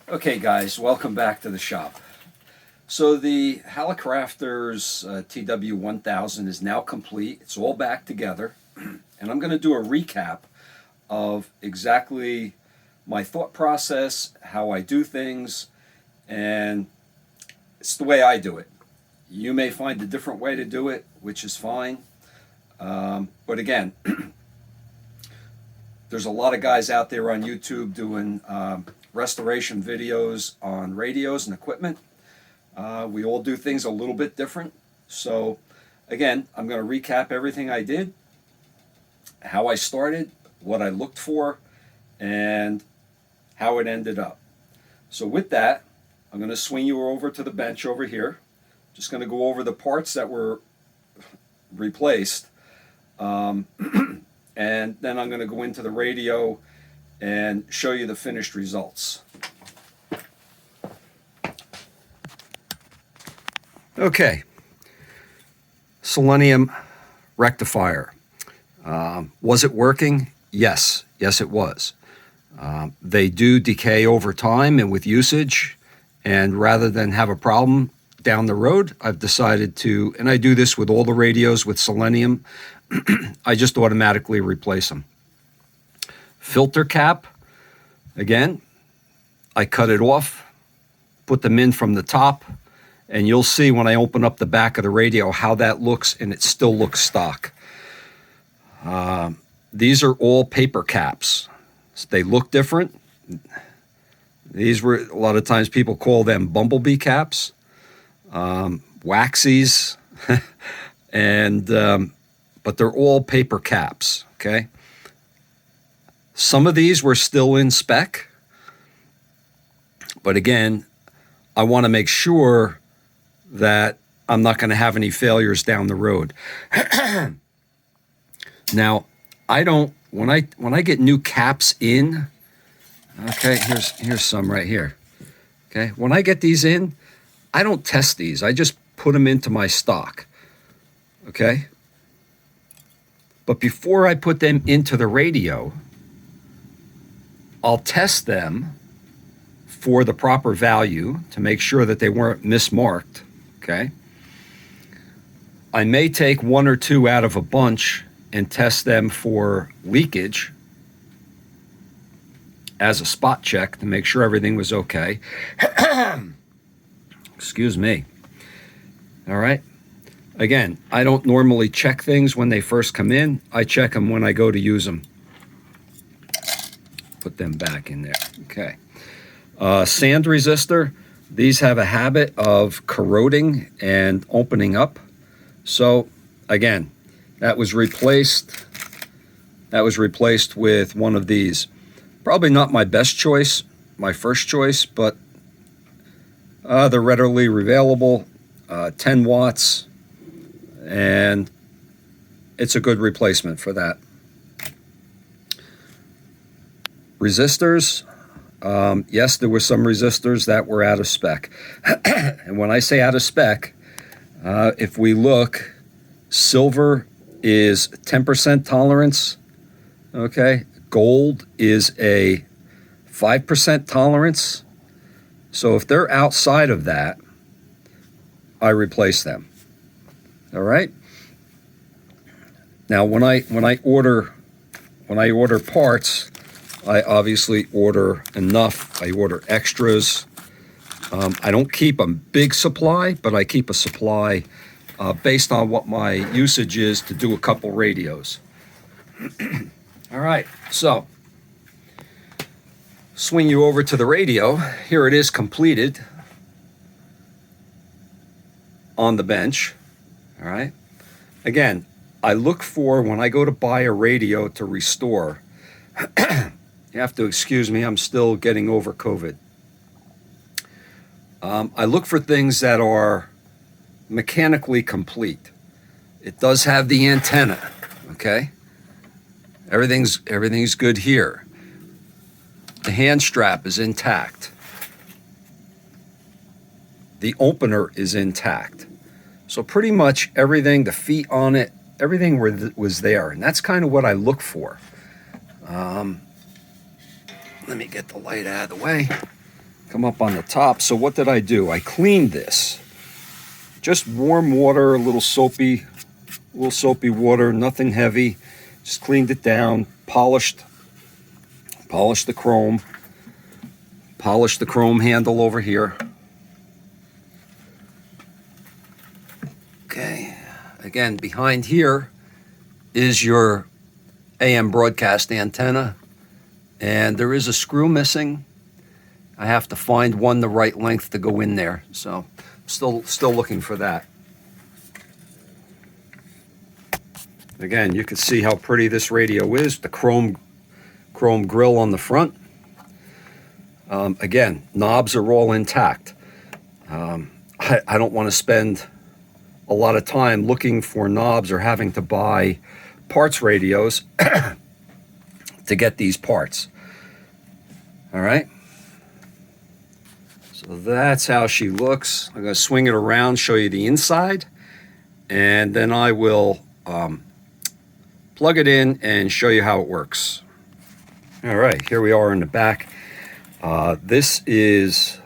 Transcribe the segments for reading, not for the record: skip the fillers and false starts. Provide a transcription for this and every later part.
Okay guys, welcome back to the shop. So the Hallicrafters TW1000 is now complete. It's all back together. And I'm going to do a recap of exactly my thought process, how I do things, and it's the way I do it. You may find a different way to do it, which is fine. But again, there's a lot of guys out there on YouTube doing restoration videos on radios and equipment. We all do things a little bit different. So again, I'm going to recap everything I did, how I started, what I looked for, and how it ended up. So with that, I'm going to swing you over to the bench over here. Just going to go over the parts that were replaced. And then I'm going to go into the radio and show you the finished results. Okay, selenium rectifier. Was it working? Yes, it was. They do decay over time and with usage, and rather than have a problem down the road, I've decided to, and I do this with all the radios with selenium, I just automatically replace them. Filter cap, again, I cut it off, put them in from the top, and you'll see when I open up the back of the radio how that looks, and it still looks stock. These are all paper caps. So they look different. These were, a lot of times people call them bumblebee caps, waxies, and but they're all paper caps, okay? Some of these were still in spec, but again, I want to make sure that I'm not going to have any failures down the road. Now, I don't, when I get new caps in, okay, here's some right here. Okay, when I get these in, I don't test these. I just put them into my stock. Okay? But before I put them into the radio, I'll test them for the proper value to make sure that they weren't mismarked. Okay? I may take one or two out of a bunch and test them for leakage as a spot check to make sure everything was okay. Excuse me. All right. Again, I don't normally check things when they first come in. I check them when I go to use them. Put them back in there. Okay. Sand resistor. These have a habit of corroding and opening up. So again, that was replaced with one of these. Probably not my best choice, my first choice, but they're readily available, 10 watts, and it's a good replacement for that. Resistors, yes, there were some resistors that were out of spec. And when I say out of spec, if we look, silver is 10% tolerance, okay? Gold is a 5% tolerance. So if they're outside of that, I replace them. All right? Now when I order parts, I obviously order enough. I order extras. I don't keep a big supply, but I keep a supply based on what my usage is to do a couple radios. All right, so swing you over to the radio. Here it is completed on the bench. All right. Again, I look for, when I go to buy a radio to restore, you have to excuse me, I'm still getting over COVID. I look for things that are mechanically complete. It does have the antenna, okay? Everything's good here. The hand strap is intact. The opener is intact. So pretty much everything, the feet on it, everything was there. And that's kind of what I look for. Let me get the light out of the way. Come up on the top. So what did I do? I cleaned this. Just warm water, a little soapy water, nothing heavy. Just cleaned it down, polished the chrome, polished the chrome handle over here. Okay, again, behind here is your AM broadcast antenna, and there is a screw missing. I have to find one the right length to go in there, so still looking for that. Again, you can see how pretty this radio is, the chrome grill on the front. Again, knobs are all intact. I don't want to spend a lot of time looking for knobs or having to buy parts radios to get these parts. All right. So that's how she looks. I'm going to swing it around, show you the inside, and then I will plug it in and show you how it works. All right, here we are in the back. This is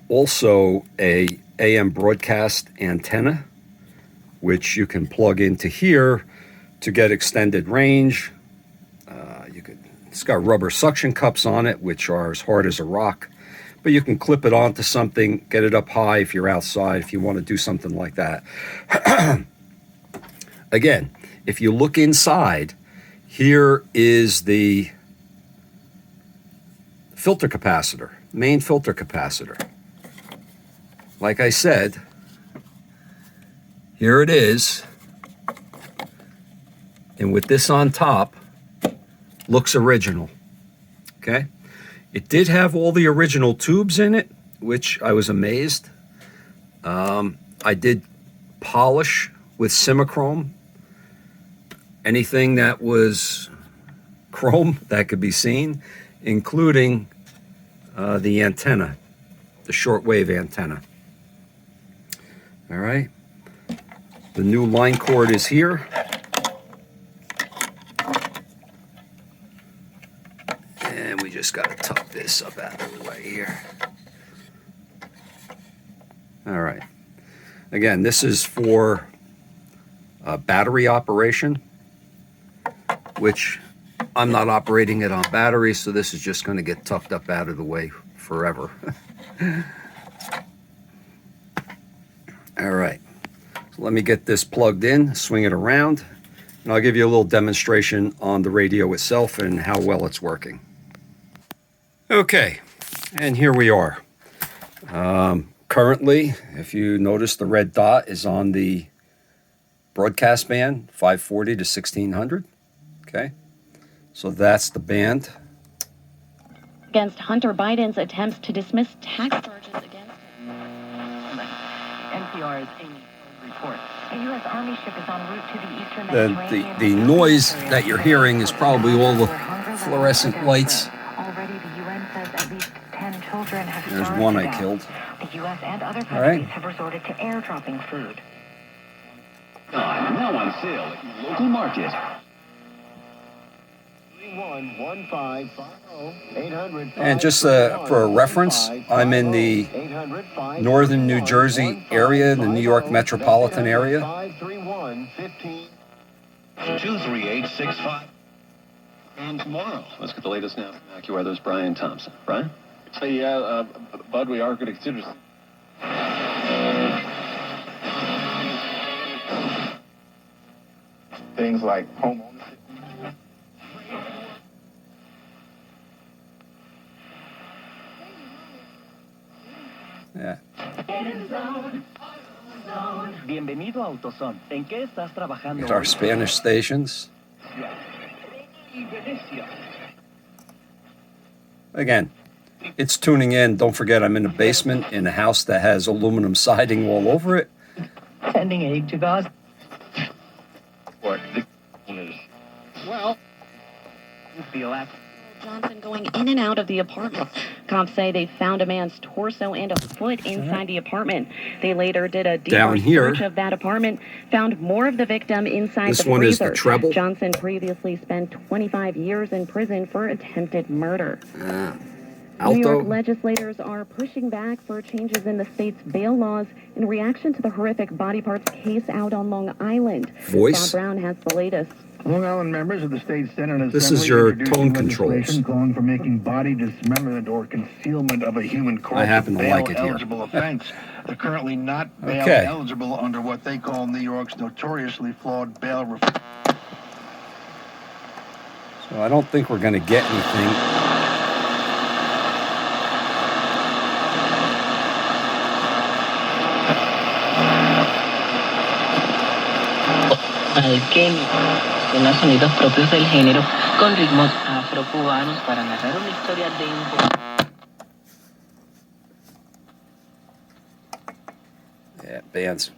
also a AM broadcast antenna, which you can plug into here to get extended range. It's got rubber suction cups on it, which are as hard as a rock, but you can clip it onto something, get it up high if you're outside, if you want to do something like that. Again, if you look inside, here is the filter capacitor, main filter capacitor. Like I said, here it is. And with this on top, looks original. Okay? It did have all the original tubes in it, which I was amazed. I did polish with Simichrome anything that was chrome that could be seen, including the antenna, the shortwave antenna. All right. The new line cord is here. And we just got to tuck this up out of the way here. All right. Again, this is for battery operation, which I'm not operating it on battery, so this is just going to get tucked up out of the way forever. All right. So let me get this plugged in, swing it around, and I'll give you a little demonstration on the radio itself and how well it's working. Okay, and here we are. Currently, if you notice, the red dot is on the broadcast band, 540 to 1600. Okay, so that's the band. Against Hunter Biden's attempts to dismiss tax charges against him. NPR's Amy report. A U.S. Army ship is en route to the eastern Mediterranean. The noise that you're hearing is probably all the fluorescent lights. Already, the UN says at least 10 children have There's starved one to I death. killed. The U.S. and other countries have resorted to airdropping food. Now on sale at your local market. And just for a reference, I'm in the northern New Jersey area, the New York metropolitan area. 23865. And tomorrow, let's get the latest now. AccuWeather's Brian Thompson. Brian? Hey, Bud, we are going to consider things like home ownership. Yeah. Bienvenido a AutoZone. ¿En qué estás trabajando? Our Spanish stations. Again, it's tuning in. Don't forget, I'm in the basement in a house that has aluminum siding all over it. Sending aid to Gaza. Well, Feel that Johnson going in and out of the apartment. Cops say they found a man's torso and a foot inside the apartment. They later did a deeper search of that apartment, found more of the victim inside the freezer. This one is the treble. Johnson previously spent 25 years in prison for attempted murder. New York legislators are pushing back for changes in the state's bail laws in reaction to the horrific body parts case out on Long Island. Bob Brown has the latest. Long Island members of the state Senate and Assembly This is your tone controls. Calling for making body dismemberment or concealment of a human corpse I happen to like it here. eligible offense. They're currently not bail eligible under what they call New York's notoriously flawed bail reform. So I don't think we're going to get anything. Suena sonidos propios del género con ritmos afrocubanos para narrar una historia de Yeah, bands.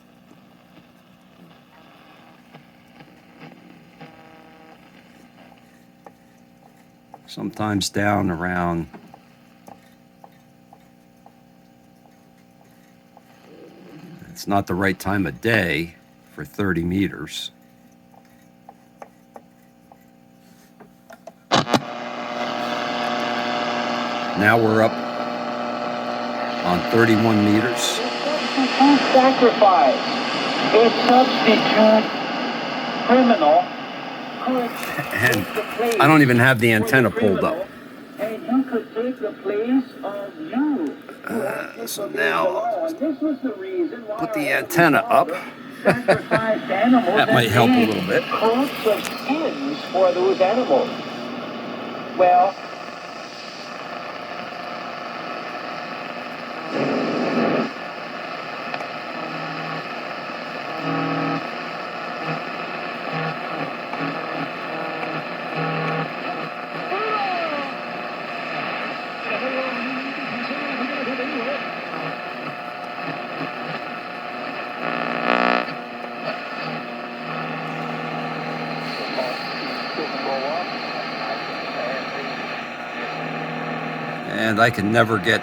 Sometimes down around it's not the right time of day for 30 meters. Now we're up on 31 meters. Sacrifice a substitute criminal And I don't even have the antenna pulled up. and who could take the place of you. So now This was the reason why put the antenna up. sacrificed animals That might help a little bit. coats of skins for those animals. Well, And I can never get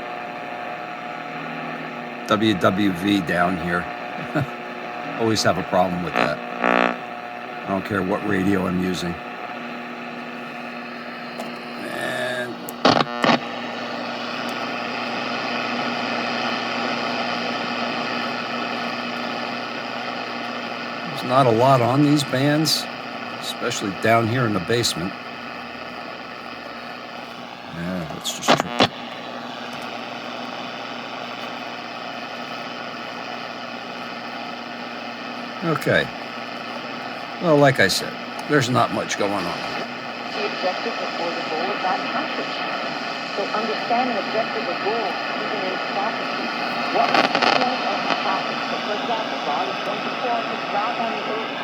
WWV down here. Always have a problem with that. I don't care what radio I'm using. And there's not a lot on these bands, especially down here in the basement. Yeah, let's just try. Okay. Well, like I said, there's not much going on. The objective before the goal is not passage. So understand an objective or goal even in prophecy. What is the point of the prophet? So for example, God is going to pour his wrath on the earth.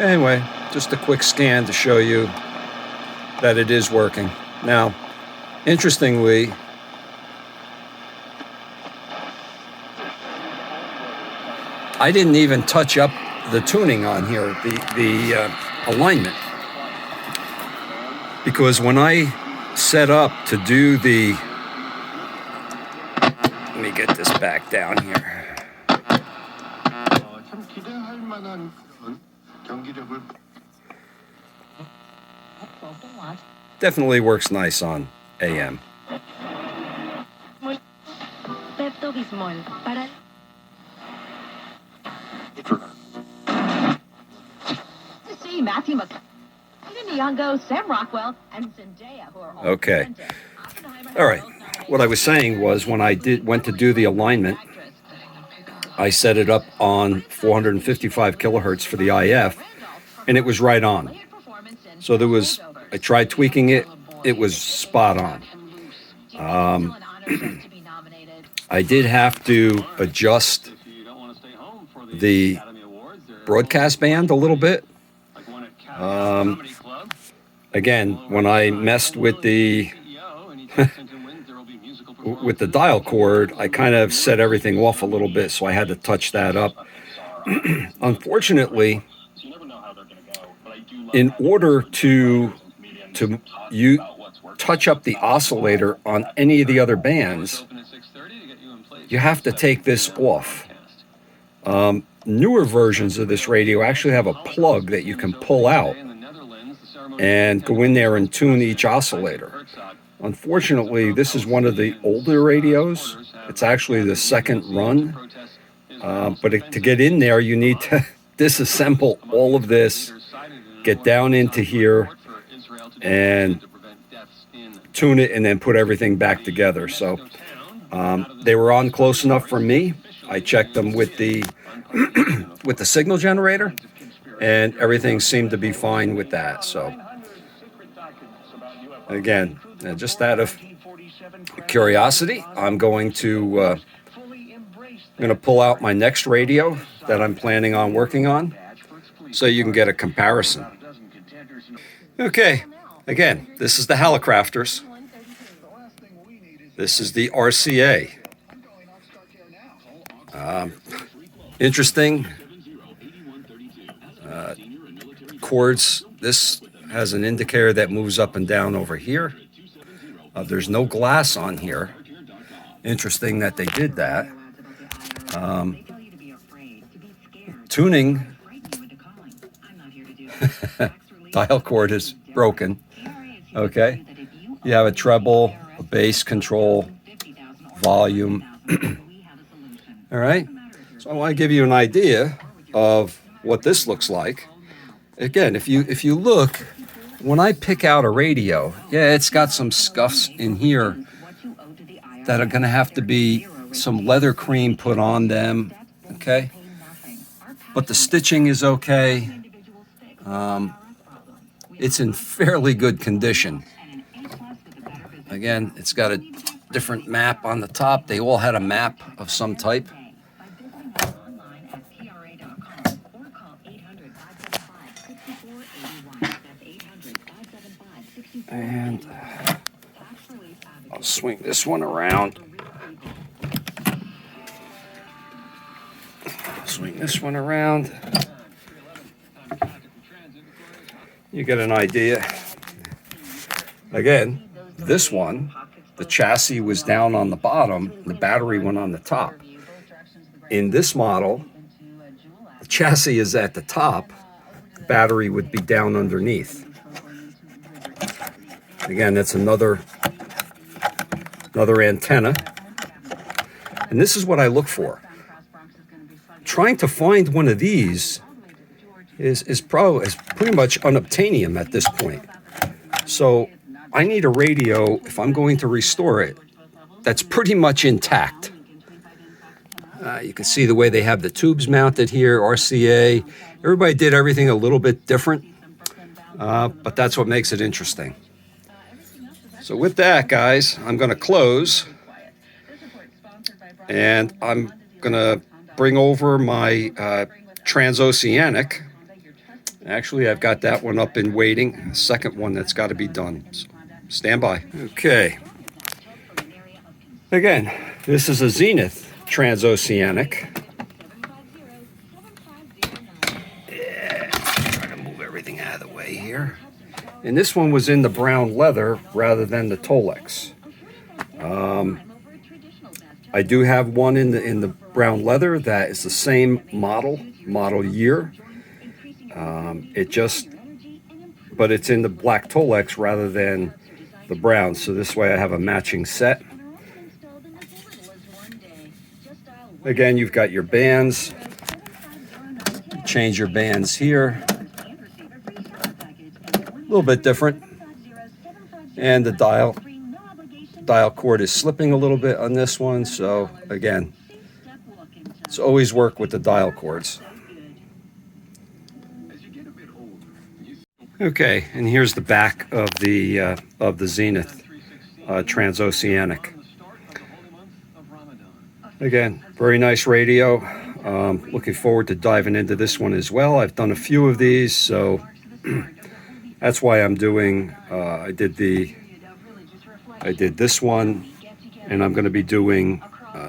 Anyway, just a quick scan to show you that it is working. Now, interestingly, I didn't even touch up the tuning on here, the alignment. Because when I set up to do the, let me get this back down here. Definitely works nice on AM. Pepto-Bismol para See Matthew McConaughey, Nyong'o, Sam Rockwell, and Zendaya, who are all Okay. All right. What I was saying was when I went to do the alignment, I set it up on 455 kilohertz for the IF, and it was right on. So there was, I tried tweaking it, it was spot on. I did have to adjust the broadcast band a little bit. Again, when I messed with the with the dial cord, I kind of set everything off a little bit, so I had to touch that up. Unfortunately, in order to you touch up the oscillator on any of the other bands, you have to take this off. Newer versions of this radio actually have a plug that you can pull out and go in there and tune each oscillator. Unfortunately, this is one of the older radios. It's actually the second run. But to get in there, you need to disassemble all of this, get down into here, and tune it, and then put everything back together. So they were on close enough for me. I checked them with the with the signal generator, and everything seemed to be fine with that. So again, just out of curiosity, I'm going to pull out my next radio that I'm planning on working on, so you can get a comparison. Okay, again, this is the Hallicrafters. This is the RCA. Interesting cords. This has an indicator that moves up and down over here. There's no glass on here. Interesting that they did that. Tuning. Dial cord is broken. Okay. You have a treble, a bass control, volume. All right. So I want to give you an idea of what this looks like. Again, if you look, when I pick out a radio, yeah, it's got some scuffs in here that are going to have to be some leather cream put on them. Okay. But the stitching is okay. It's in fairly good condition. Again, it's got a different map on the top. They all had a map of some type. And I'll swing this one around. Swing this one around. You get an idea. Again, this one, the chassis was down on the bottom, the battery went on the top. In this model, the chassis is at the top, the battery would be down underneath. Again, that's another antenna. And this is what I look for. Trying to find one of these is pretty much unobtainium at this point. So I need a radio, if I'm going to restore it, that's pretty much intact. You can see the way they have the tubes mounted here, RCA. Everybody did everything a little bit different, but that's what makes it interesting. So with that, guys, I'm going to close, and I'm going to bring over my Trans-Oceanic. Actually, I've got that one up in waiting, second one that's got to be done. So stand by. Okay. Again, this is a Zenith Trans-Oceanic. Yeah, try to move everything out of the way here. And this one was in the brown leather rather than the Tolex. I do have one in the brown leather that is the same model year. But it's in the black Tolex rather than the brown. So this way I have a matching set. Again, you've got your bands. Change your bands here. A little bit different. And the dial cord is slipping a little bit on this one. So again, it's always work with the dial cords. Okay, and here's the back of the Zenith Trans-Oceanic. Again, very nice radio. Looking forward to diving into this one as well. I've done a few of these, so that's why I'm doing. I did this one, and I'm going to be doing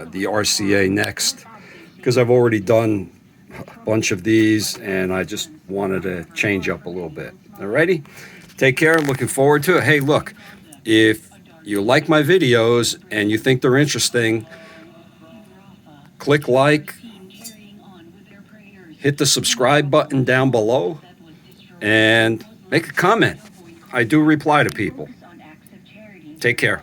the RCA next, because I've already done a bunch of these, and I just wanted to change up a little bit. Alrighty? Take care. Looking forward to it. Hey, look, if you like my videos and you think they're interesting, click like, hit the subscribe button down below, and make a comment. I do reply to people. Take care.